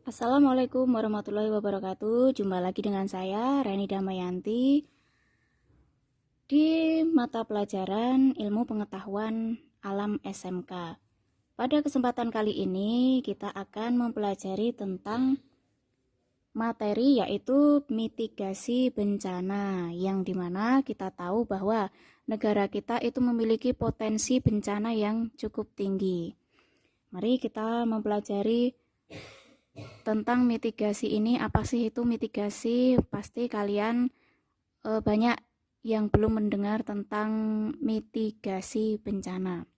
Assalamualaikum warahmatullahi wabarakatuh. Jumpa lagi dengan saya, Reni Damayanti, di mata pelajaran Ilmu Pengetahuan Alam SMK. Pada kesempatan kali ini, kita akan mempelajari tentang materi yaitu mitigasi bencana, yang dimana kita tahu bahwa negara kita itu memiliki potensi bencana yang cukup tinggi. Mari kita mempelajari tentang mitigasi ini. Apa sih itu mitigasi? Pasti kalian banyak yang belum mendengar tentang mitigasi bencana.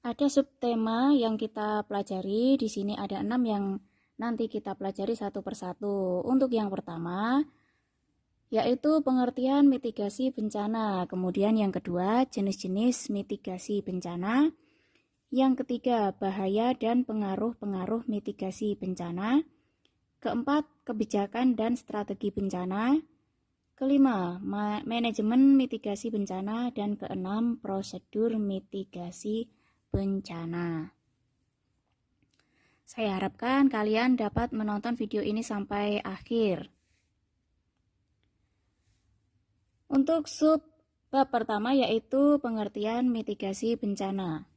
Ada subtema yang kita pelajari. Di sini ada 6 yang nanti kita pelajari satu persatu. Untuk yang pertama, yaitu pengertian mitigasi bencana. Kemudian yang kedua, jenis-jenis mitigasi bencana. Yang ketiga, bahaya dan pengaruh-pengaruh mitigasi bencana. Keempat, kebijakan dan strategi bencana. Kelima, manajemen mitigasi bencana. Dan keenam, prosedur mitigasi bencana. Saya harapkan kalian dapat menonton video ini sampai akhir. Untuk bab pertama yaitu pengertian mitigasi bencana.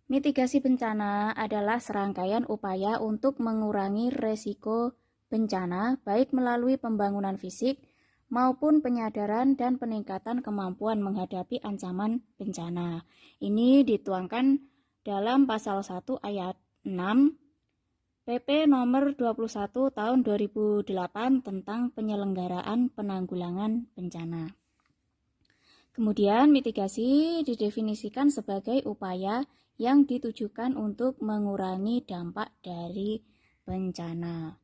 Mitigasi bencana adalah serangkaian upaya untuk mengurangi resiko bencana, baik melalui pembangunan fisik maupun penyadaran dan peningkatan kemampuan menghadapi ancaman bencana. Ini dituangkan dalam pasal 1 ayat 6 PP nomor 21 tahun 2008 tentang penyelenggaraan penanggulangan bencana. Kemudian mitigasi didefinisikan sebagai upaya yang ditujukan untuk mengurangi dampak dari bencana.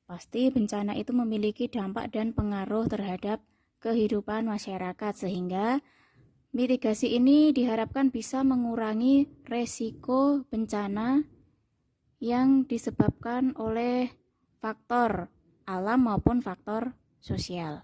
Pasti bencana itu memiliki dampak dan pengaruh terhadap kehidupan masyarakat, sehingga mitigasi ini diharapkan bisa mengurangi resiko bencana yang disebabkan oleh faktor alam maupun faktor sosial.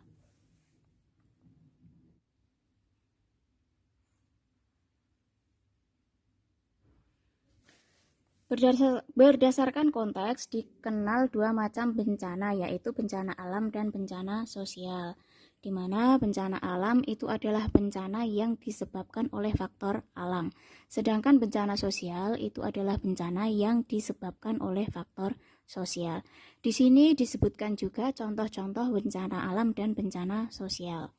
Berdasarkan konteks, dikenal dua macam bencana, yaitu bencana alam dan bencana sosial. Di mana bencana alam itu adalah bencana yang disebabkan oleh faktor alam. Sedangkan bencana sosial itu adalah bencana yang disebabkan oleh faktor sosial. Di sini disebutkan juga contoh-contoh bencana alam dan bencana sosial.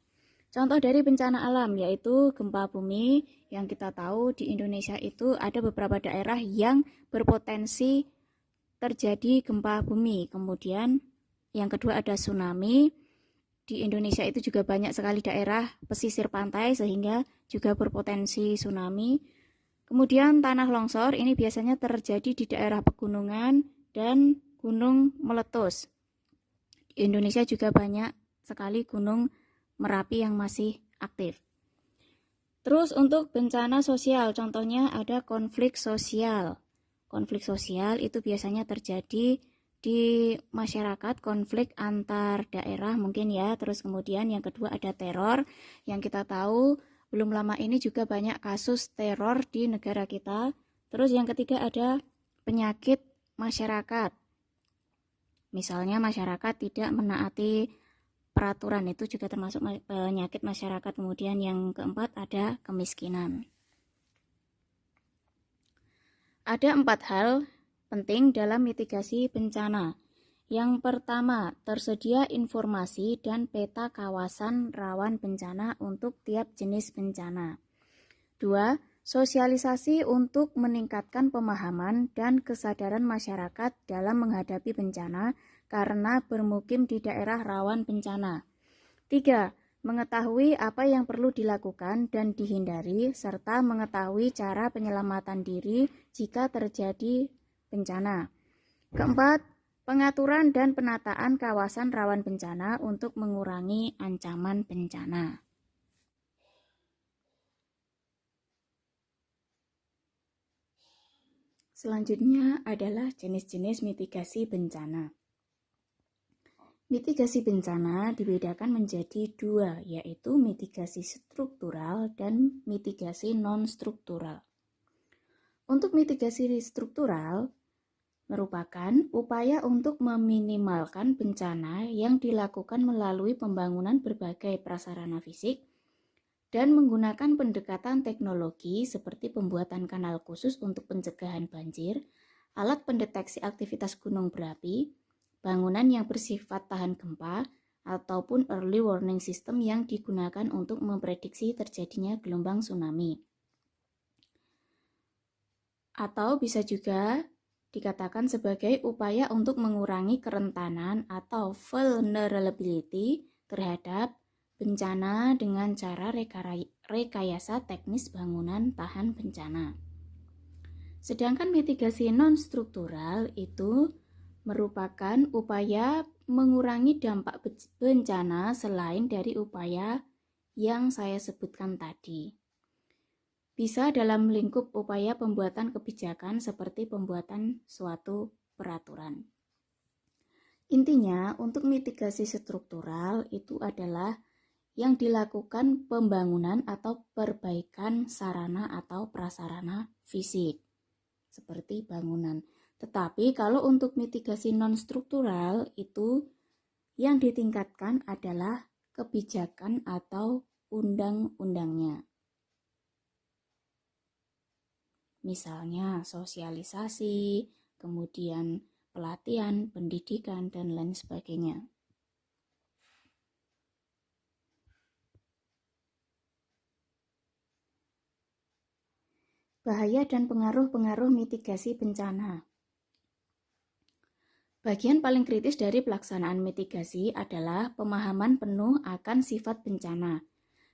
Contoh dari bencana alam yaitu gempa bumi. Yang kita tahu di Indonesia itu ada beberapa daerah yang berpotensi terjadi gempa bumi. Kemudian yang kedua ada tsunami. Di Indonesia itu juga banyak sekali daerah pesisir pantai sehingga juga berpotensi tsunami. Kemudian tanah longsor, ini biasanya terjadi di daerah pegunungan dan gunung meletus. Di Indonesia juga banyak sekali gunung Merapi yang masih aktif. Terus untuk bencana sosial, contohnya ada konflik sosial. Konflik sosial itu biasanya terjadi di masyarakat, konflik antar daerah mungkin ya. Terus kemudian yang kedua ada teror. Yang kita tahu belum lama ini juga banyak kasus teror di negara kita. Terus yang ketiga ada penyakit masyarakat. Misalnya masyarakat tidak menaati peraturan, itu juga termasuk penyakit masyarakat. Kemudian yang keempat ada kemiskinan. Ada 4 hal penting dalam mitigasi bencana. Yang pertama, tersedia informasi dan peta kawasan rawan bencana untuk tiap jenis bencana. 2. Sosialisasi untuk meningkatkan pemahaman dan kesadaran masyarakat dalam menghadapi bencana karena bermukim di daerah rawan bencana. 3. Mengetahui apa yang perlu dilakukan dan dihindari, serta mengetahui cara penyelamatan diri jika terjadi bencana. Keempat, pengaturan dan penataan kawasan rawan bencana untuk mengurangi ancaman bencana. Selanjutnya adalah jenis-jenis mitigasi bencana. Mitigasi bencana dibedakan menjadi dua, yaitu mitigasi struktural dan mitigasi non-struktural. Untuk mitigasi struktural merupakan upaya untuk meminimalkan bencana yang dilakukan melalui pembangunan berbagai prasarana fisik dan menggunakan pendekatan teknologi seperti pembuatan kanal khusus untuk pencegahan banjir, alat pendeteksi aktivitas gunung berapi, bangunan yang bersifat tahan gempa, ataupun early warning system yang digunakan untuk memprediksi terjadinya gelombang tsunami. Atau bisa juga dikatakan sebagai upaya untuk mengurangi kerentanan atau vulnerability terhadap bencana dengan cara rekayasa teknis bangunan tahan bencana. Sedangkan mitigasi non-struktural itu merupakan upaya mengurangi dampak bencana selain dari upaya yang saya sebutkan tadi. Bisa dalam lingkup upaya pembuatan kebijakan seperti pembuatan suatu peraturan. Intinya, untuk mitigasi struktural itu adalah yang dilakukan pembangunan atau perbaikan sarana atau prasarana fisik, seperti bangunan. Tetapi kalau untuk mitigasi non-struktural itu yang ditingkatkan adalah kebijakan atau undang-undangnya. Misalnya sosialisasi, kemudian pelatihan, pendidikan, dan lain sebagainya. Bahaya dan pengaruh-pengaruh mitigasi bencana. Bagian paling kritis dari pelaksanaan mitigasi adalah pemahaman penuh akan sifat bencana.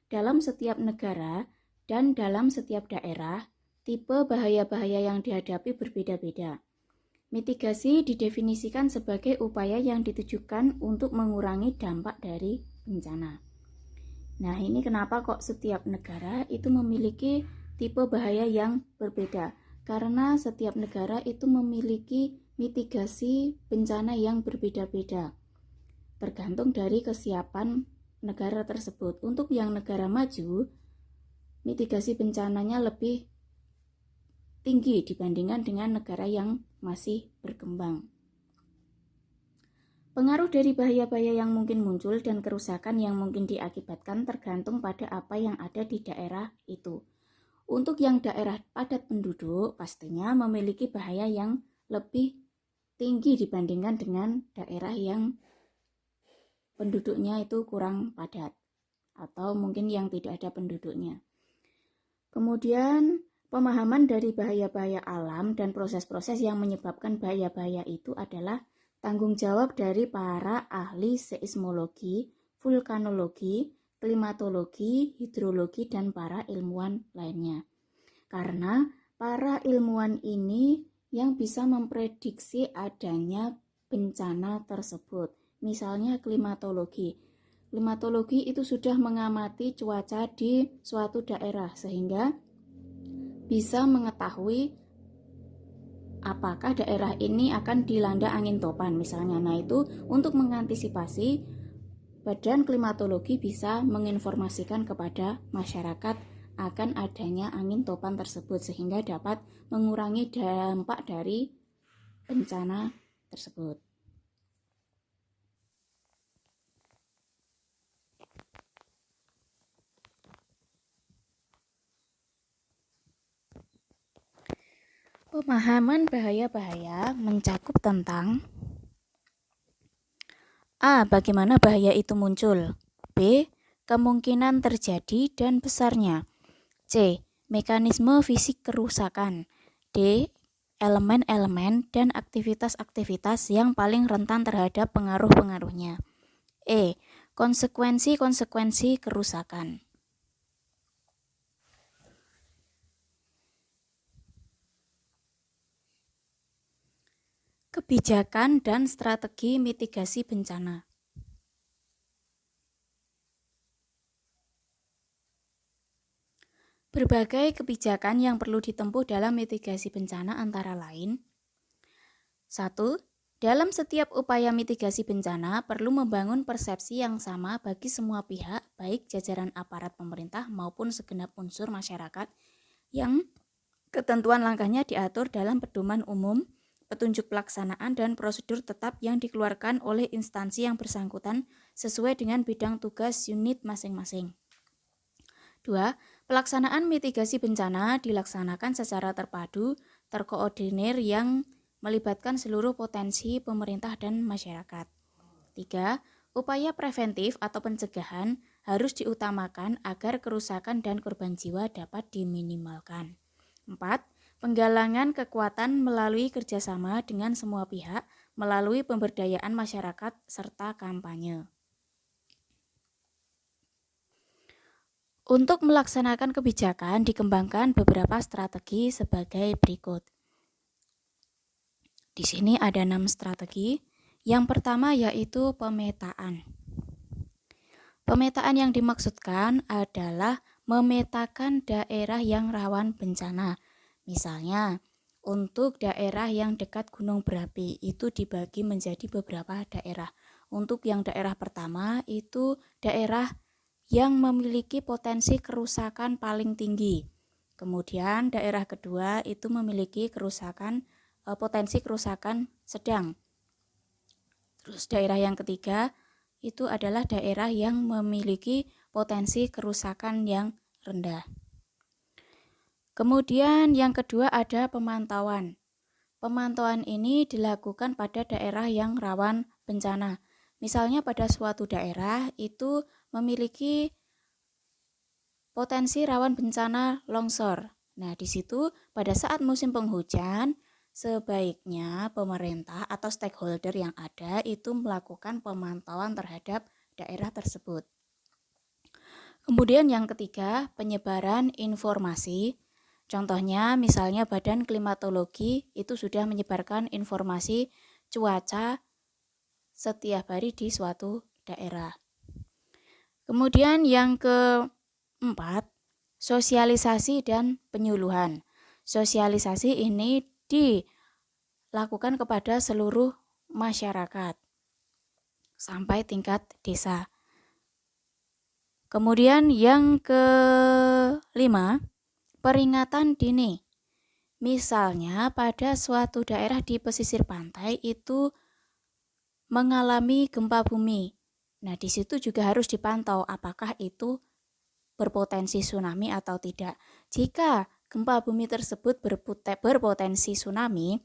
Dalam setiap negara dan dalam setiap daerah, tipe bahaya-bahaya yang dihadapi berbeda-beda. Mitigasi didefinisikan sebagai upaya yang ditujukan untuk mengurangi dampak dari bencana. Nah, ini kenapa kok setiap negara itu memiliki tipe bahaya yang berbeda? Karena setiap negara itu memiliki mitigasi bencana yang berbeda-beda. Tergantung dari kesiapan negara tersebut. Untuk yang negara maju, mitigasi bencananya lebih tinggi dibandingkan dengan negara yang masih berkembang. Pengaruh dari bahaya-bahaya yang mungkin muncul dan kerusakan yang mungkin diakibatkan tergantung pada apa yang ada di daerah itu. Untuk yang daerah padat penduduk, pastinya memiliki bahaya yang lebih tinggi dibandingkan dengan daerah yang penduduknya itu kurang padat atau mungkin yang tidak ada penduduknya. Kemudian pemahaman dari bahaya-bahaya alam dan proses-proses yang menyebabkan bahaya-bahaya itu adalah tanggung jawab dari para ahli seismologi, vulkanologi, klimatologi, hidrologi, dan para ilmuwan lainnya. Karena para ilmuwan ini yang bisa memprediksi adanya bencana tersebut. Misalnya klimatologi. Klimatologi itu sudah mengamati cuaca di suatu daerah sehingga bisa mengetahui apakah daerah ini akan dilanda angin topan misalnya. Nah, itu untuk mengantisipasi, Badan Klimatologi bisa menginformasikan kepada masyarakat akan adanya angin topan tersebut sehingga dapat mengurangi dampak dari bencana tersebut. Pemahaman bahaya-bahaya mencakup tentang A. Bagaimana bahaya itu muncul. B. Kemungkinan terjadi dan besarnya. C. Mekanisme fisik kerusakan. D. Elemen-elemen dan aktivitas-aktivitas yang paling rentan terhadap pengaruh-pengaruhnya. E. Konsekuensi-konsekuensi kerusakan. Kebijakan dan strategi mitigasi bencana. Berbagai kebijakan yang perlu ditempuh dalam mitigasi bencana antara lain 1. Dalam setiap upaya mitigasi bencana, perlu membangun persepsi yang sama bagi semua pihak, baik jajaran aparat pemerintah maupun segenap unsur masyarakat yang ketentuan langkahnya diatur dalam pedoman umum, petunjuk pelaksanaan, dan prosedur tetap yang dikeluarkan oleh instansi yang bersangkutan sesuai dengan bidang tugas unit masing-masing. 2. Pelaksanaan mitigasi bencana dilaksanakan secara terpadu, terkoordinir yang melibatkan seluruh potensi pemerintah dan masyarakat. 3. Upaya preventif atau pencegahan harus diutamakan agar kerusakan dan korban jiwa dapat diminimalkan. 4. Penggalangan kekuatan melalui kerjasama dengan semua pihak melalui pemberdayaan masyarakat serta kampanye. Untuk melaksanakan kebijakan dikembangkan beberapa strategi sebagai berikut. Di sini ada 6 strategi. Yang pertama yaitu pemetaan. Pemetaan yang dimaksudkan adalah memetakan daerah yang rawan bencana. Misalnya, untuk daerah yang dekat gunung berapi itu dibagi menjadi beberapa daerah. Untuk yang daerah pertama itu daerah yang memiliki potensi kerusakan paling tinggi. Kemudian daerah kedua itu memiliki potensi kerusakan sedang. Terus daerah yang ketiga itu adalah daerah yang memiliki potensi kerusakan yang rendah. Kemudian yang kedua ada pemantauan. Pemantauan ini dilakukan pada daerah yang rawan bencana. Misalnya pada suatu daerah itu memiliki potensi rawan bencana longsor. Nah, di situ pada saat musim penghujan, sebaiknya pemerintah atau stakeholder yang ada itu melakukan pemantauan terhadap daerah tersebut. Kemudian yang ketiga, penyebaran informasi. Contohnya misalnya Badan Klimatologi itu sudah menyebarkan informasi cuaca setiap hari di suatu daerah. Kemudian yang keempat, sosialisasi dan penyuluhan. Sosialisasi ini dilakukan kepada seluruh masyarakat sampai tingkat desa. Kemudian yang kelima, peringatan dini. Misalnya pada suatu daerah di pesisir pantai itu mengalami gempa bumi. Nah, di situ juga harus dipantau apakah itu berpotensi tsunami atau tidak. Jika gempa bumi tersebut berpotensi tsunami,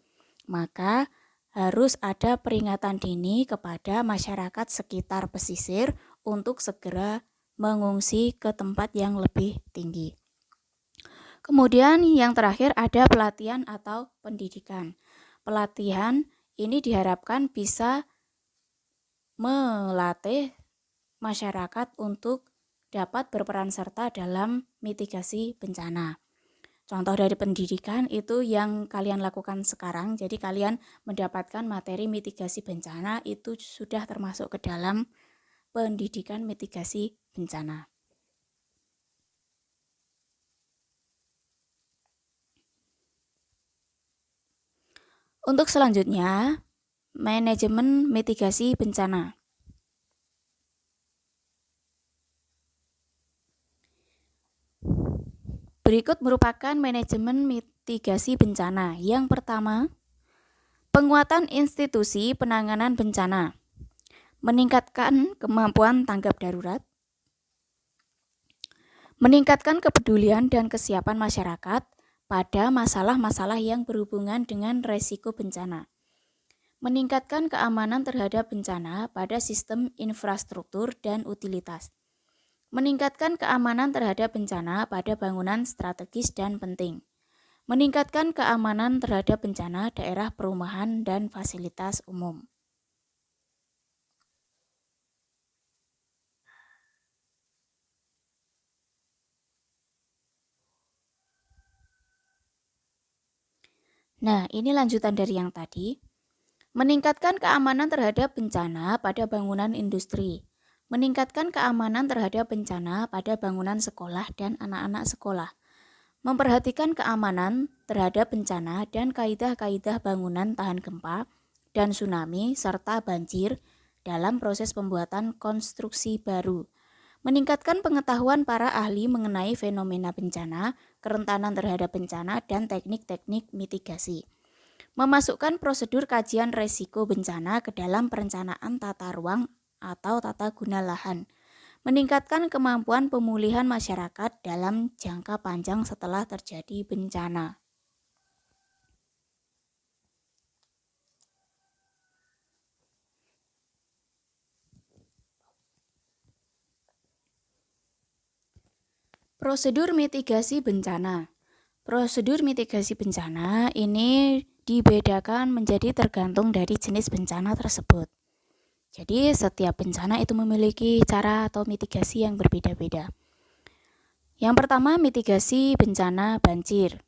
maka harus ada peringatan dini kepada masyarakat sekitar pesisir untuk segera mengungsi ke tempat yang lebih tinggi. Kemudian yang terakhir ada pelatihan atau pendidikan. Pelatihan ini diharapkan bisa melatih masyarakat untuk dapat berperan serta dalam mitigasi bencana. Contoh dari pendidikan itu yang kalian lakukan sekarang, jadi kalian mendapatkan materi mitigasi bencana itu sudah termasuk ke dalam pendidikan mitigasi bencana. Untuk selanjutnya, manajemen mitigasi bencana. Berikut merupakan manajemen mitigasi bencana. Yang pertama, penguatan institusi penanganan bencana. Meningkatkan kemampuan tanggap darurat. Meningkatkan kepedulian dan kesiapan masyarakat pada masalah-masalah yang berhubungan dengan resiko bencana. Meningkatkan keamanan terhadap bencana pada sistem infrastruktur dan utilitas. Meningkatkan keamanan terhadap bencana pada bangunan strategis dan penting. Meningkatkan keamanan terhadap bencana daerah perumahan dan fasilitas umum. Nah, ini lanjutan dari yang tadi. Meningkatkan keamanan terhadap bencana pada bangunan industri. Meningkatkan keamanan terhadap bencana pada bangunan sekolah dan anak-anak sekolah. Memperhatikan keamanan terhadap bencana dan kaidah-kaidah bangunan tahan gempa dan tsunami serta banjir dalam proses pembuatan konstruksi baru. Meningkatkan pengetahuan para ahli mengenai fenomena bencana, kerentanan terhadap bencana, dan teknik-teknik mitigasi. Memasukkan prosedur kajian risiko bencana ke dalam perencanaan tata ruang atau tata guna lahan. Meningkatkan kemampuan pemulihan masyarakat dalam jangka panjang setelah terjadi bencana. Prosedur mitigasi bencana. Prosedur mitigasi bencana ini dibedakan menjadi tergantung dari jenis bencana tersebut. Jadi setiap bencana itu memiliki cara atau mitigasi yang berbeda-beda. Yang pertama, mitigasi bencana banjir.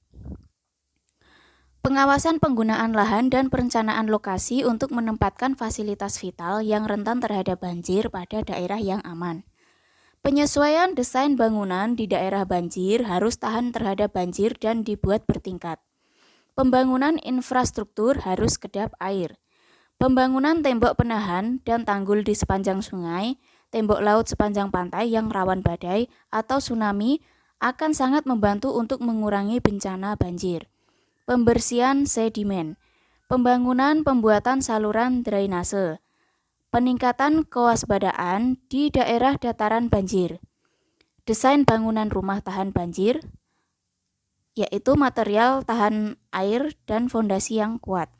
Pengawasan penggunaan lahan dan perencanaan lokasi untuk menempatkan fasilitas vital yang rentan terhadap banjir pada daerah yang aman. Penyesuaian desain bangunan di daerah banjir harus tahan terhadap banjir dan dibuat bertingkat. Pembangunan infrastruktur harus kedap air. Pembangunan tembok penahan dan tanggul di sepanjang sungai, tembok laut sepanjang pantai yang rawan badai atau tsunami akan sangat membantu untuk mengurangi bencana banjir. Pembersihan sedimen. Pembangunan pembuatan saluran drainase. Peningkatan kewaspadaan di daerah dataran banjir. Desain bangunan rumah tahan banjir, yaitu material tahan air dan fondasi yang kuat.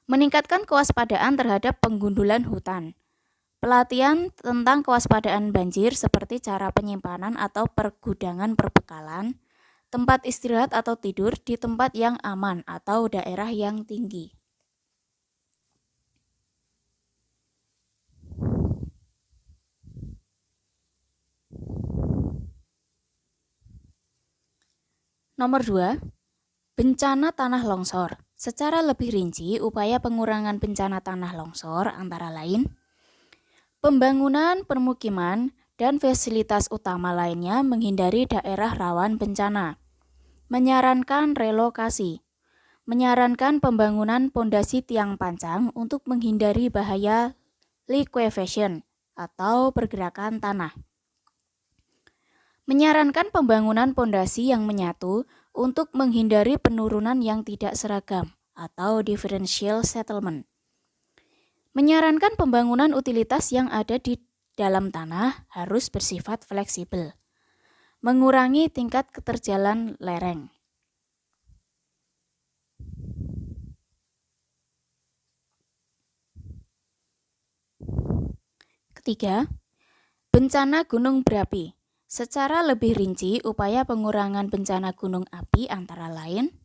Meningkatkan kewaspadaan terhadap penggundulan hutan. Pelatihan tentang kewaspadaan banjir seperti cara penyimpanan atau pergudangan perbekalan, tempat istirahat atau tidur di tempat yang aman atau daerah yang tinggi. Nomor 2, bencana tanah longsor. Secara lebih rinci, upaya pengurangan bencana tanah longsor antara lain pembangunan permukiman dan fasilitas utama lainnya menghindari daerah rawan bencana. Menyarankan relokasi. Menyarankan pembangunan pondasi tiang pancang untuk menghindari bahaya liquefaction atau pergerakan tanah. Menyarankan pembangunan pondasi yang menyatu untuk menghindari penurunan yang tidak seragam atau differential settlement. Menyarankan pembangunan utilitas yang ada di dalam tanah harus bersifat fleksibel. Mengurangi tingkat keterjalan lereng. Ketiga, bencana gunung berapi. Secara lebih rinci, upaya pengurangan bencana gunung api antara lain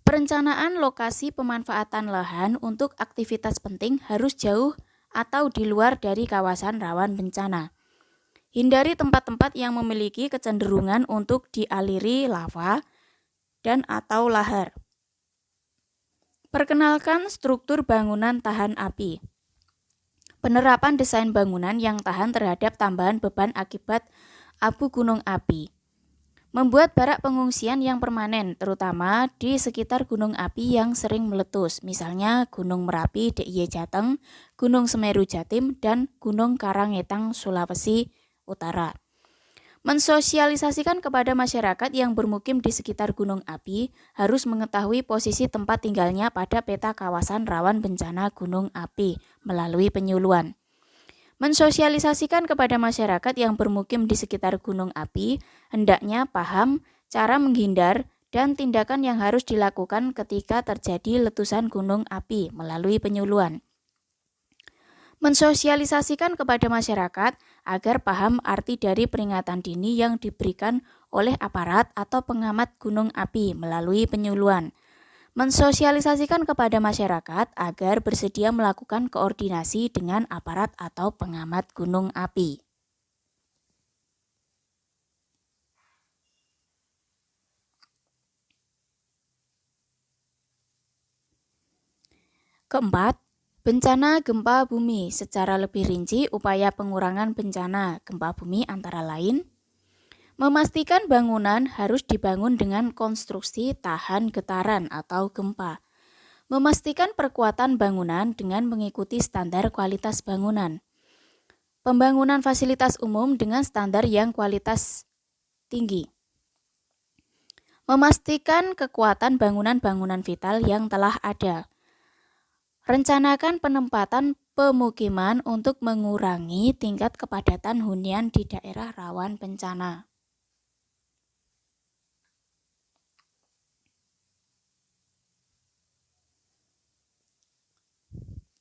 perencanaan lokasi pemanfaatan lahan untuk aktivitas penting harus jauh atau di luar dari kawasan rawan bencana. Hindari tempat-tempat yang memiliki kecenderungan untuk dialiri lava dan atau lahar. Perkenalkan struktur bangunan tahan api. Penerapan desain bangunan yang tahan terhadap tambahan beban akibat abu gunung api. Membuat barak pengungsian yang permanen, terutama di sekitar gunung api yang sering meletus, misalnya Gunung Merapi DIY Jateng, Gunung Semeru Jatim, dan Gunung Karangetang Sulawesi Utara. Mensosialisasikan kepada masyarakat yang bermukim di sekitar gunung api harus mengetahui posisi tempat tinggalnya pada peta kawasan rawan bencana gunung api melalui penyuluhan. Mensosialisasikan kepada masyarakat yang bermukim di sekitar gunung api, hendaknya paham cara menghindar dan tindakan yang harus dilakukan ketika terjadi letusan gunung api melalui penyuluhan. Mensosialisasikan kepada masyarakat agar paham arti dari peringatan dini yang diberikan oleh aparat atau pengamat gunung api melalui penyuluhan. Mensosialisasikan kepada masyarakat agar bersedia melakukan koordinasi dengan aparat atau pengamat gunung api. Keempat, bencana gempa bumi. Secara lebih rinci, upaya pengurangan bencana gempa bumi antara lain memastikan bangunan harus dibangun dengan konstruksi tahan getaran atau gempa. Memastikan perkuatan bangunan dengan mengikuti standar kualitas bangunan. Pembangunan fasilitas umum dengan standar yang kualitas tinggi. Memastikan kekuatan bangunan-bangunan vital yang telah ada. Rencanakan penempatan pemukiman untuk mengurangi tingkat kepadatan hunian di daerah rawan bencana.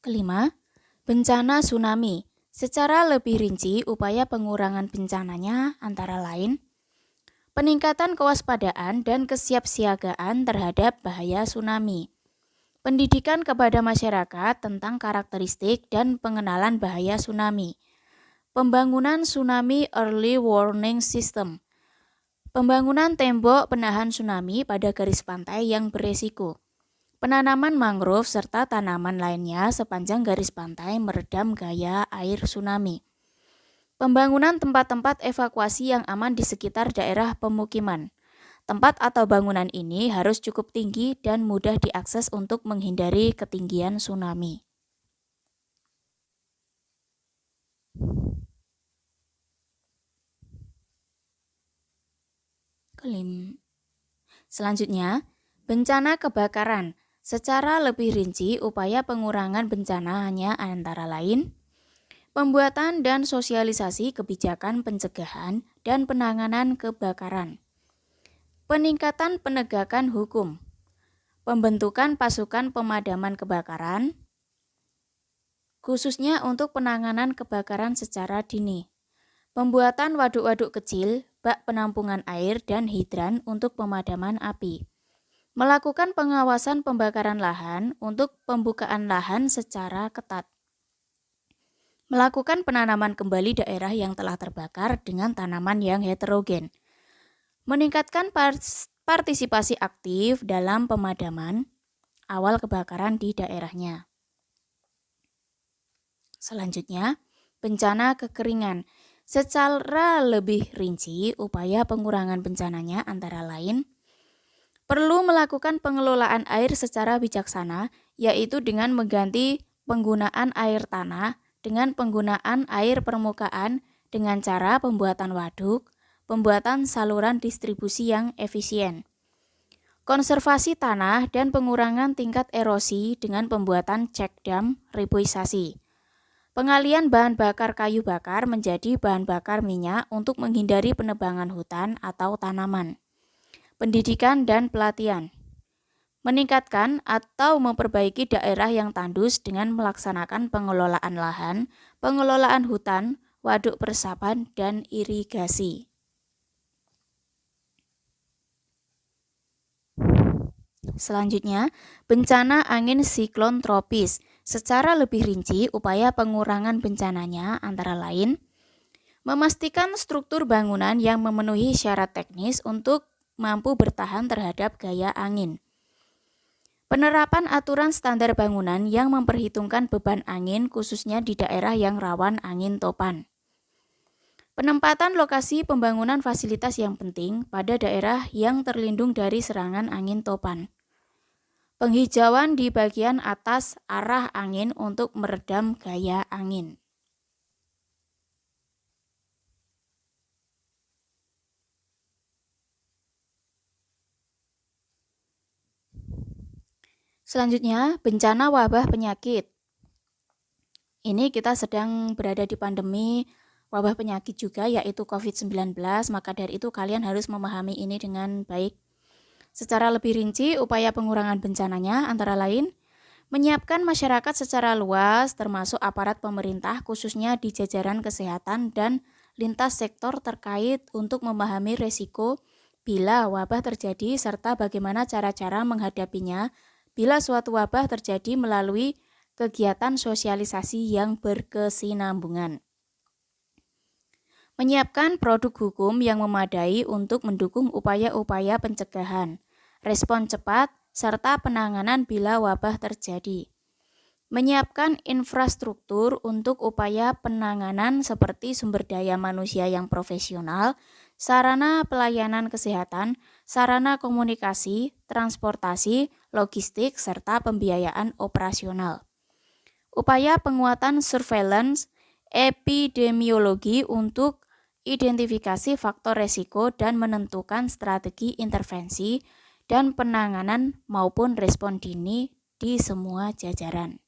Kelima, bencana tsunami. Secara lebih rinci, upaya pengurangan bencananya antara lain peningkatan kewaspadaan dan kesiapsiagaan terhadap bahaya tsunami. Pendidikan kepada masyarakat tentang karakteristik dan pengenalan bahaya tsunami. Pembangunan Tsunami Early Warning System. Pembangunan tembok penahan tsunami pada garis pantai yang beresiko. Penanaman mangrove serta tanaman lainnya sepanjang garis pantai meredam gaya air tsunami. Pembangunan tempat-tempat evakuasi yang aman di sekitar daerah pemukiman. Tempat atau bangunan ini harus cukup tinggi dan mudah diakses untuk menghindari ketinggian tsunami. Selanjutnya, bencana kebakaran. Secara lebih rinci, upaya pengurangan bencana hanya antara lain pembuatan dan sosialisasi kebijakan pencegahan dan penanganan kebakaran. Peningkatan penegakan hukum. Pembentukan pasukan pemadaman kebakaran, khususnya untuk penanganan kebakaran secara dini. Pembuatan waduk-waduk kecil, bak penampungan air, dan hidran untuk pemadaman api. Melakukan pengawasan pembakaran lahan untuk pembukaan lahan secara ketat. Melakukan penanaman kembali daerah yang telah terbakar dengan tanaman yang heterogen. Meningkatkan partisipasi aktif dalam pemadaman awal kebakaran di daerahnya. Selanjutnya, bencana kekeringan. Secara lebih rinci, upaya pengurangan bencananya antara lain perlu melakukan pengelolaan air secara bijaksana, yaitu dengan mengganti penggunaan air tanah dengan penggunaan air permukaan dengan cara pembuatan waduk, pembuatan saluran distribusi yang efisien. Konservasi tanah dan pengurangan tingkat erosi dengan pembuatan check dam reboisasi. Pengalian bahan bakar kayu bakar menjadi bahan bakar minyak untuk menghindari penebangan hutan atau tanaman. Pendidikan dan pelatihan. Meningkatkan atau memperbaiki daerah yang tandus dengan melaksanakan pengelolaan lahan, pengelolaan hutan, waduk peresapan, dan irigasi. Selanjutnya, bencana angin siklon tropis. Secara lebih rinci, upaya pengurangan bencananya antara lain memastikan struktur bangunan yang memenuhi syarat teknis untuk mampu bertahan terhadap gaya angin. Penerapan aturan standar bangunan yang memperhitungkan beban angin khususnya di daerah yang rawan angin topan. Penempatan lokasi pembangunan fasilitas yang penting pada daerah yang terlindung dari serangan angin topan. Penghijauan di bagian atas arah angin untuk meredam gaya angin. Selanjutnya, bencana wabah penyakit. Ini kita sedang berada di pandemi wabah penyakit juga, yaitu COVID-19, maka dari itu kalian harus memahami ini dengan baik. Secara lebih rinci, upaya pengurangan bencananya antara lain menyiapkan masyarakat secara luas termasuk aparat pemerintah khususnya di jajaran kesehatan dan lintas sektor terkait untuk memahami resiko bila wabah terjadi serta bagaimana cara-cara menghadapinya bila suatu wabah terjadi melalui kegiatan sosialisasi yang berkesinambungan. Menyiapkan produk hukum yang memadai untuk mendukung upaya-upaya pencegahan, respon cepat, serta penanganan bila wabah terjadi. Menyiapkan infrastruktur untuk upaya penanganan seperti sumber daya manusia yang profesional, sarana pelayanan kesehatan, sarana komunikasi, transportasi, logistik, serta pembiayaan operasional. Upaya penguatan surveillance epidemiologi untuk identifikasi faktor resiko dan menentukan strategi intervensi dan penanganan maupun respon dini di semua jajaran.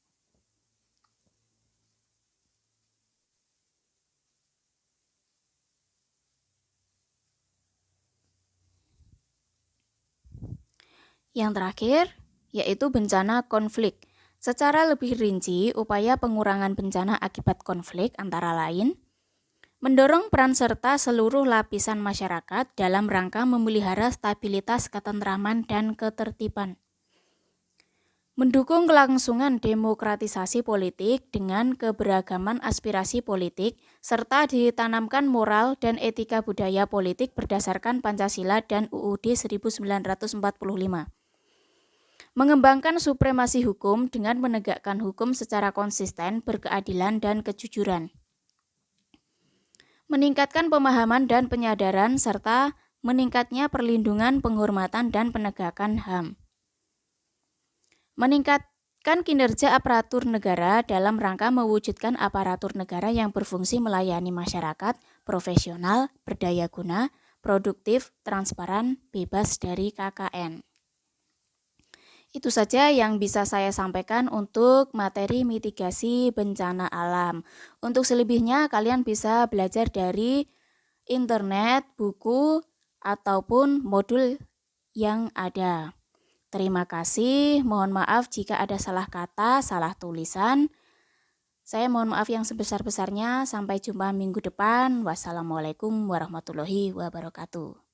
Yang terakhir, yaitu bencana konflik. Secara lebih rinci, upaya pengurangan bencana akibat konflik antara lain mendorong peran serta seluruh lapisan masyarakat dalam rangka memelihara stabilitas ketentraman dan ketertiban. Mendukung kelangsungan demokratisasi politik dengan keberagaman aspirasi politik, serta ditanamkan moral dan etika budaya politik berdasarkan Pancasila dan UUD 1945. Mengembangkan supremasi hukum dengan menegakkan hukum secara konsisten, berkeadilan, dan kejujuran. Meningkatkan pemahaman dan penyadaran, serta meningkatnya perlindungan, penghormatan, dan penegakan HAM. Meningkatkan kinerja aparatur negara dalam rangka mewujudkan aparatur negara yang berfungsi melayani masyarakat, profesional, berdaya guna, produktif, transparan, bebas dari KKN. Itu saja yang bisa saya sampaikan untuk materi mitigasi bencana alam. Untuk selebihnya kalian bisa belajar dari internet, buku, ataupun modul yang ada. Terima kasih, mohon maaf jika ada salah kata, salah tulisan. Saya mohon maaf yang sebesar-besarnya. Sampai jumpa minggu depan. Wassalamualaikum warahmatullahi wabarakatuh.